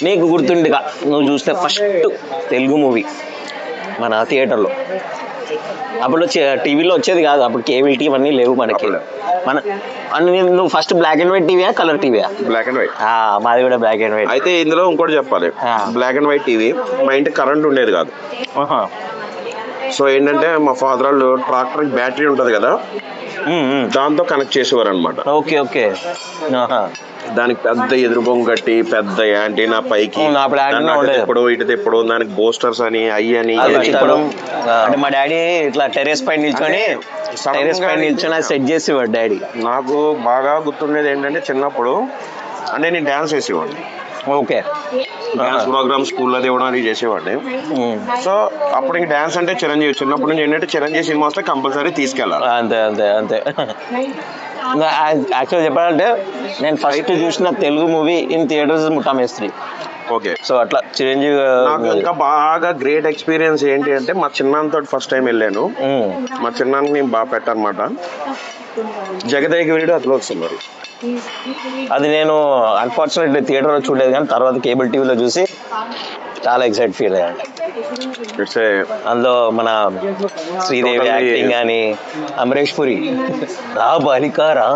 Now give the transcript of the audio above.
నీకు గుర్తుండిగా నువ్వు చూస్తే ఫస్ట్ తెలుగు మూవీ మన థియేటర్లో అప్పుడు టీవీలో వచ్చేది కాదు, అప్పుడు కేబుల్ టీవీ అన్నీ లేవు మనకి. మన నువ్వు ఫస్ట్ బ్లాక్ అండ్ వైట్ టీవీయా కలర్ టీవీయా? Black and white. మాది కూడా బ్లాక్ అండ్ వైట్. అయితే ఇందులో ఇంకోటి చెప్పాలి, బ్లాక్ అండ్ వైట్ టీవీ మా ఇంటికి కరెంట్ ఉండేది కాదు. సో ఏంటంటే మా ఫాదర్ వాళ్ళు ట్రాక్టర్ బ్యాటరీ ఉంటుంది కదా, దాంతో కనెక్ట్ చేసేవారు అనమాట. Okay okay. దానికి పెద్ద ఎదురు బొంగు కట్టి పెద్ద యాంటీనా పైకి ఎప్పుడు ఇటు తెప్పుడు దానికి బోస్టర్స్ అని అయ్యి అని అంటే మా డాడీ ఇట్లా టెరెస్ పైన నిల్చొని సెట్ చేసేవాడు డాడీ. నాకు బాగా గుర్తుండేది ఏంటంటే చిన్నప్పుడు అంటే నేను డాన్స్ చేసేవాడిని. ఓకే. డాన్స్ ప్రోగ్రామ్ స్కూల్లో ఇవ్వడం అది చేసేవాడిని. సో అప్పుడు ఇంక డాన్స్ అంటే చిరంజీవి, చిన్నప్పటి నుంచి ఏంటంటే చిరంజీవి సినిమా వస్తే కంపల్సరీ తీసుకెళ్ళాలి. అంతే అంతే అంతే. యాక్చువల్ చెప్పాలంటే నేను ఫస్ట్ చూసిన తెలుగు మూవీ ఇన్ థియేటర్స్ ముఠా మేస్త్రి. ఓకే. సో అట్లా చిరంజీవి. నాకు ఇంకా బాగా గ్రేట్ ఎక్స్పీరియన్స్ ఏంటి అంటే మా చిన్నాన్నతో ఫస్ట్ టైం వెళ్ళాను. మా చిన్నాన్నకి నేను బాగా పెట్టనమాట. జగదేక వీరుడు అట్లా వస్తున్నారు. అది నేను అన్ఫార్చునేట్లీ థియేటర్లో చూడలేదు, కానీ తర్వాత కేబుల్ టీవీలో చూసి చాలా ఎక్సైట్ ఫీల్ అయ్యాను. అందులో మన శ్రీదేవి యాక్టింగ్ కానీ, అమరేష్ పురి రా బాలిక రా.